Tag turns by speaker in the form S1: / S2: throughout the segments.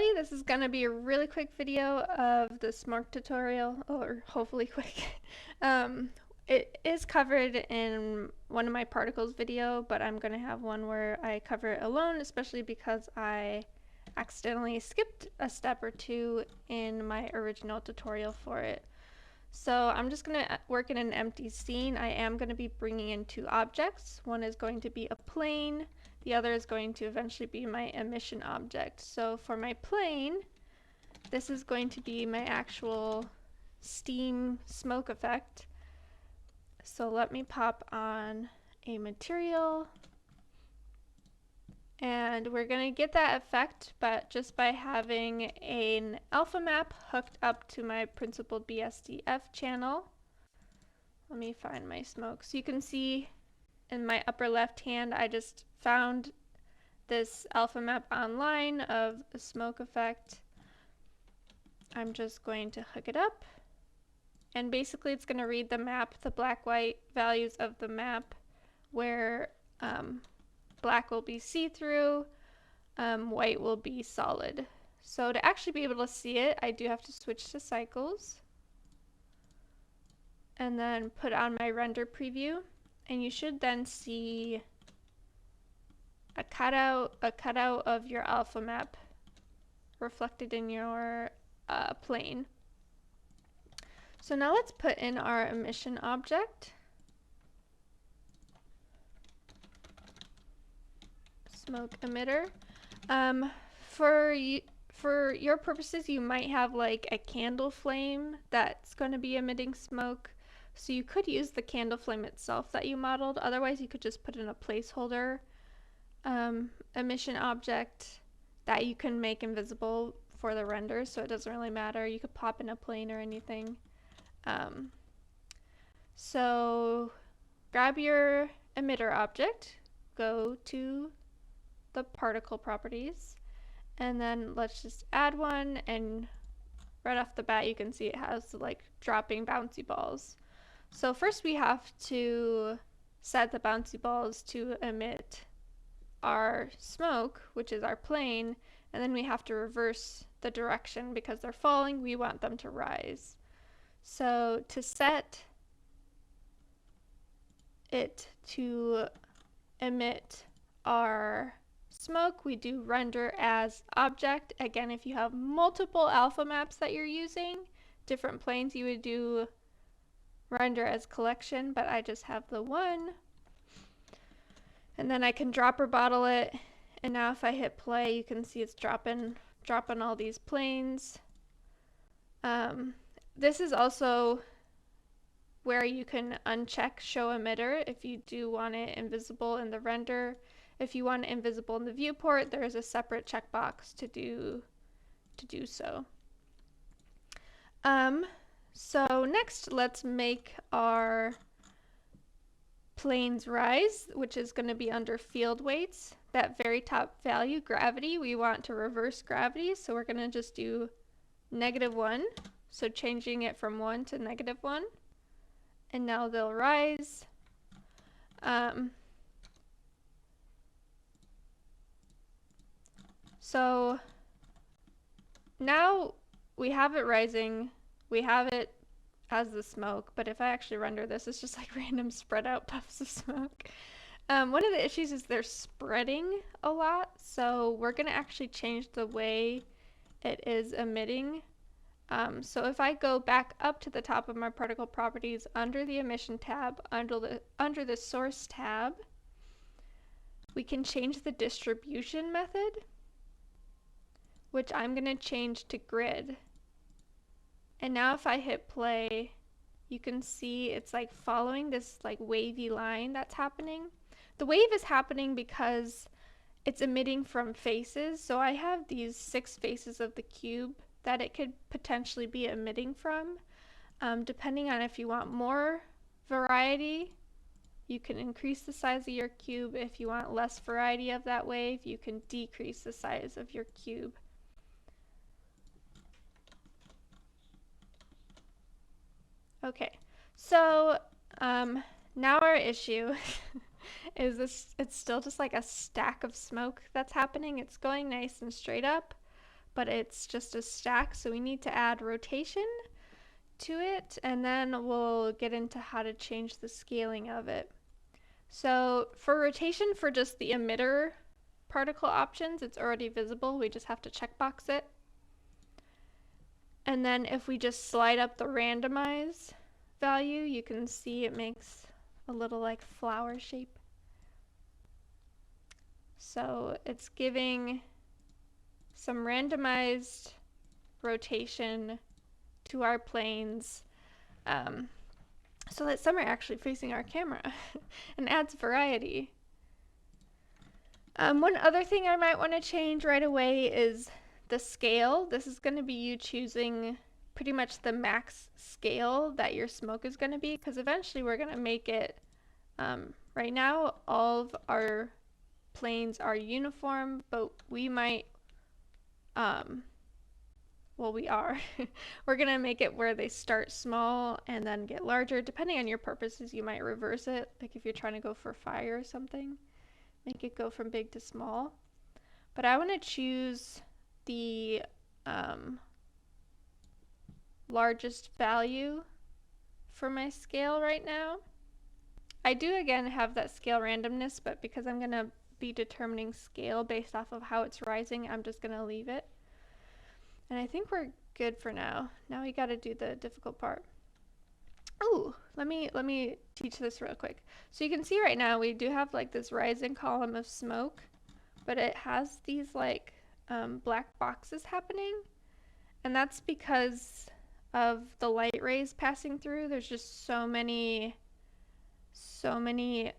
S1: everybody, this is going to be a really quick video of the smoke tutorial, or hopefully quick. um, it is covered in one of my particles video, but I'm going to have one where I cover it alone, especially because I accidentally skipped a step or two in my original tutorial for it. So I'm just going to work in an empty scene. I am going to be bringing in two objects. One is going to be a plane. The other is going to eventually be my emission object. So for my plane, this is going to be my actual steam smoke effect. So let me pop on a material. And we're going to get that effect, but just by having an alpha map hooked up to my principled BSDF channel. Let me find my smoke. So you can see in my upper left hand, I just found this alpha map online of a smoke effect. I'm just going to hook it up. And basically it's going to read the map, the black-white values of the map, where black will be see-through, white will be solid. So to actually be able to see it, I do have to switch to cycles. And then put on my render preview. And you should then see a cutout of your alpha map reflected in your plane. So now let's put in our emission object. Smoke emitter. For your purposes, you might have like a candle flame that's going to be emitting smoke. So you could use the candle flame itself that you modeled. Otherwise, you could just put in a placeholder emission object that you can make invisible for the render, so it doesn't really matter. You could pop in a plane or anything. So grab your emitter object, go to the particle properties, and then let's just add one, and right off the bat you can see it has like dropping bouncy balls. So first we have to set the bouncy balls to emit our smoke, which is our plane, and then we have to reverse the direction because they're falling, we want them to rise. So to set it to emit our smoke, we do render as object. Again, if you have multiple alpha maps that you're using, different planes, you would do render as collection, but I just have the one. And then I can dropper bottle it, and now if I hit play, you can see it's dropping all these planes. This is also where you can uncheck show emitter if you do want it invisible in the render. If you want it invisible in the viewport, there is a separate checkbox to do so. So next, let's make our planes rise, which is going to be under field weights. That very top value, gravity, we want to reverse gravity, so we're going to just do -1, so changing it from 1 to -1, and now they'll rise. So now we have it rising, we have it as the smoke, but if I actually render this, it's just like random spread out puffs of smoke. One of the issues is they're spreading a lot, so we're going to actually change the way it is emitting. So if I go back up to the top of my particle properties under the emission tab, under the source tab, we can change the distribution method, which I'm going to change to grid. And now if I hit play, you can see it's like following this like wavy line that's happening. The wave is happening because it's emitting from faces. So I have these 6 faces of the cube that it could potentially be emitting from. Depending on if you want more variety, you can increase the size of your cube. If you want less variety of that wave, you can decrease the size of your cube. Okay, so now our issue is this, it's still just like a stack of smoke that's happening. It's going nice and straight up, but it's just a stack, so we need to add rotation to it, and then we'll get into how to change the scaling of it. So for rotation, for just the emitter particle options, it's already visible. We just have to checkbox it. And then if we just slide up the randomize value, you can see it makes a little like flower shape. So it's giving some randomized rotation to our planes so that some are actually facing our camera and adds variety. One other thing I might want to change right away is the scale. This is going to be you choosing pretty much the max scale that your smoke is going to be, because eventually we're going to make it, right now all of our planes are uniform, but we might, well, we are. We're going to make it where they start small and then get larger. Depending on your purposes, you might reverse it. Like if you're trying to go for fire or something, make it go from big to small. But I want to choose the largest value for my scale right now. I do again have that scale randomness, but because I'm going to be determining scale based off of how it's rising, I'm just going to leave it. And I think we're good for now. Now we got to do the difficult part. Oh, let me teach this real quick. So you can see right now we do have like this rising column of smoke, but it has these like black boxes happening, and that's because of the light rays passing through. There's just so many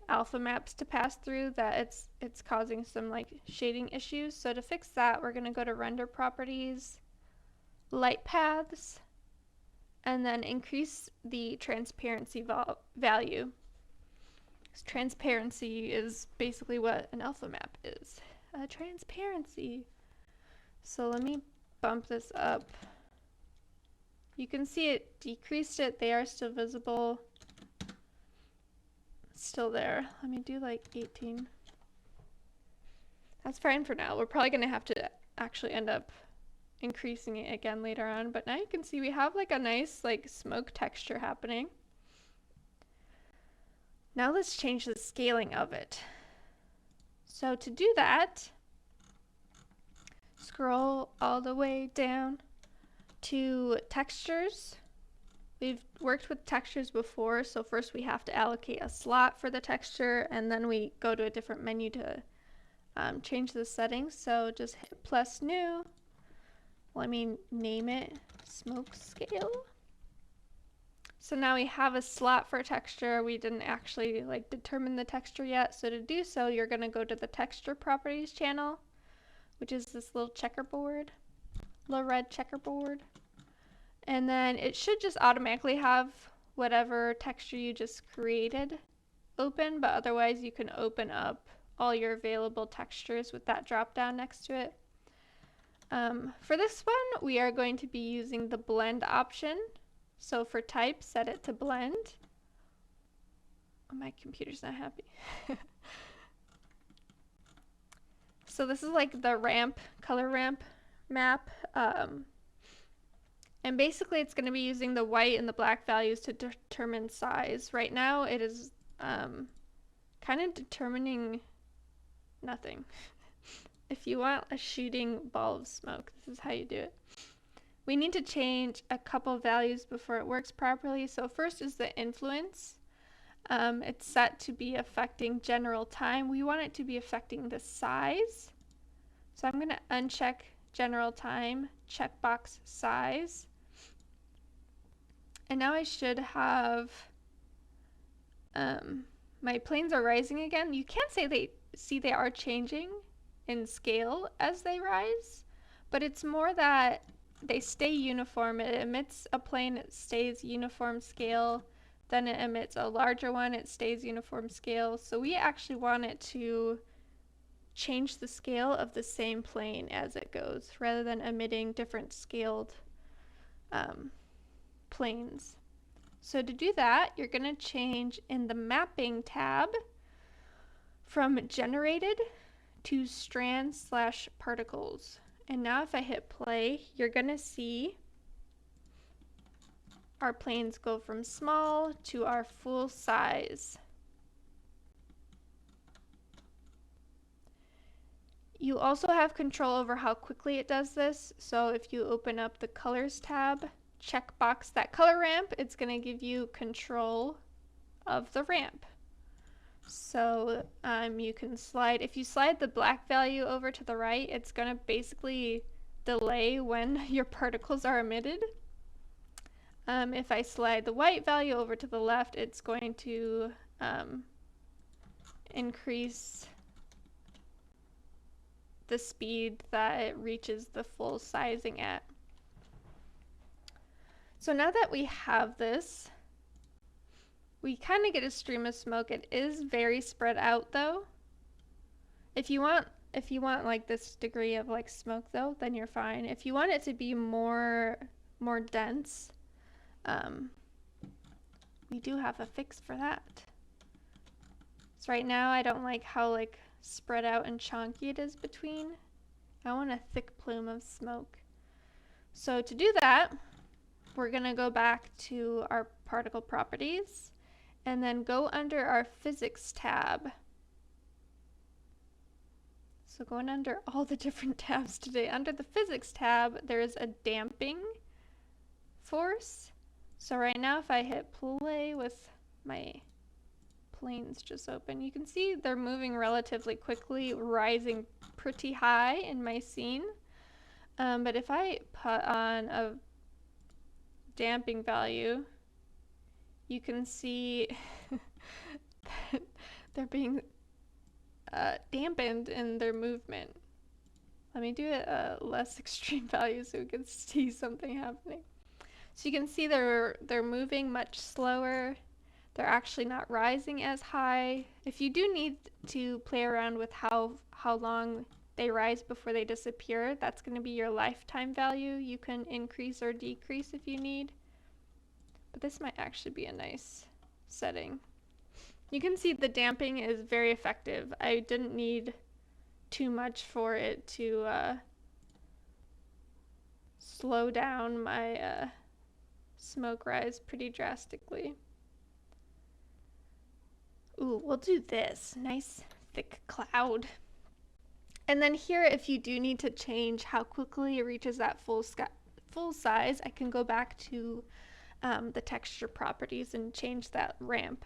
S1: alpha maps to pass through that it's causing some like shading issues. So to fix that, we're going to go to render properties, light paths, and then increase the transparency value. Transparency is basically what an alpha map is, transparency. So let me bump this up. You can see it decreased it. They are still visible. It's still there. Let me do like 18. That's fine for now. We're probably going to have to actually end up increasing it again later on, but now you can see we have like a nice like smoke texture happening. Now let's change the scaling of it. So to do that, scroll all the way down to textures. We've worked with textures before, so first we have to allocate a slot for the texture, and then we go to a different menu to change the settings. So just hit plus new. Let me name it smoke scale. So now we have a slot for texture. We didn't actually like determine the texture yet. So to do so, you're going to go to the texture properties channel, which is this little checkerboard, little red checkerboard. And then it should just automatically have whatever texture you just created open, but otherwise you can open up all your available textures with that drop down next to it. For this one, we are going to be using the blend option. So for type, set it to blend. Oh, my computer's not happy. So this is like the ramp, color ramp map. And basically it's going to be using the white and the black values to determine size. Right now it is kind of determining nothing. If you want a shooting ball of smoke, this is how you do it. We need to change a couple values before it works properly. So first is the influence. It's set to be affecting general time. We want it to be affecting the size. So I'm going to uncheck general time, checkbox size. And now I should have, my planes are rising again. You can say they are changing in scale as they rise, but it's more that they stay uniform. It emits a plane, it stays uniform scale, then it emits a larger one, it stays uniform scale. So we actually want it to change the scale of the same plane as it goes, rather than emitting different scaled planes. So to do that, you're going to change in the mapping tab from generated to strand/particles. And now if I hit play, you're gonna see our planes go from small to our full size. You also have control over how quickly it does this. So if you open up the colors tab, checkbox that color ramp, it's going to give you control of the ramp. So you can slide, if you slide the black value over to the right, it's going to basically delay when your particles are emitted. If I slide the white value over to the left, it's going to increase the speed that it reaches the full sizing at. So now that we have this, we kind of get a stream of smoke. It is very spread out though. If you want like this degree of like smoke though, then you're fine. If you want it to be more dense, we do have a fix for that. So right now I don't like how like spread out and chunky it is between. I want a thick plume of smoke. So to do that, we're gonna go back to our particle properties and then go under our physics tab. So going under all the different tabs today, under the physics tab, there's a damping force. So right now if I hit play with my planes just open, you can see they're moving relatively quickly, rising pretty high in my scene. But if I put on a damping value, you can see that they're being dampened in their movement. Let me do it less extreme value so we can see something happening. So you can see they're moving much slower. They're actually not rising as high. If you do need to play around with how long they rise before they disappear, that's going to be your lifetime value. You can increase or decrease if you need. But this might actually be a nice setting. You can see the damping is very effective. I didn't need too much for it to slow down my smoke rise pretty drastically. Ooh, we'll do this. Nice thick cloud. And then here, if you do need to change how quickly it reaches that full size, I can go back to the texture properties and change that ramp.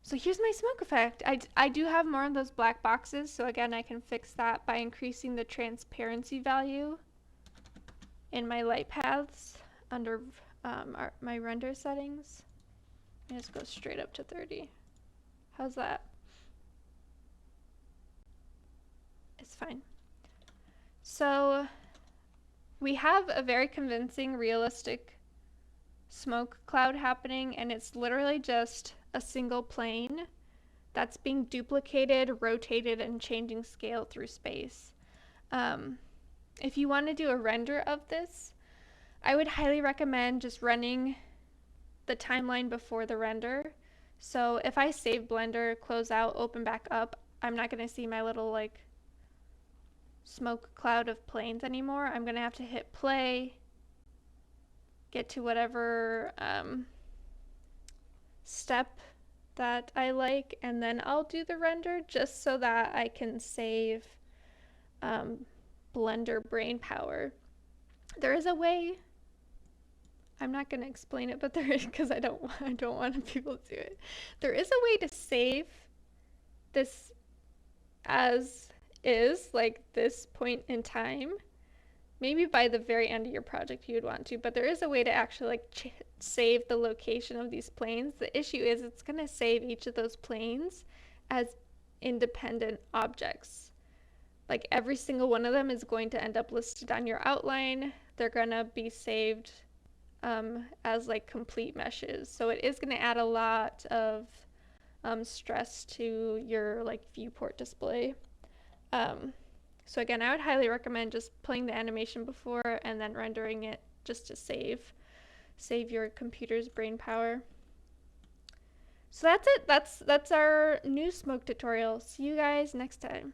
S1: So here's my smoke effect. I do have more of those black boxes, so again, I can fix that by increasing the transparency value in my light paths under my render settings. Let me just go straight up to 30. How's that? It's fine. So we have a very convincing, realistic smoke cloud happening, and it's literally just a single plane that's being duplicated, rotated, and changing scale through space. If you want to do a render of this, I would highly recommend just running the timeline before the render. So if I save Blender, close out, open back up, I'm not going to see my little like smoke cloud of planes anymore. I'm going to have to hit play, get to whatever step that I like, and then I'll do the render just so that I can save Blender brain power. There is a way, I'm not going to explain it, but there is, because I don't want people to do it. There is a way to save this as is, like this point in time. Maybe by the very end of your project you would want to, but there is a way to actually like save the location of these planes. The issue is it's going to save each of those planes as independent objects. Like every single one of them is going to end up listed on your outline. They're going to be saved as like complete meshes. So it is going to add a lot of stress to your like viewport display. So again, I would highly recommend just playing the animation before and then rendering it just to save your computer's brain power. So that's it. That's our new smoke tutorial. See you guys next time.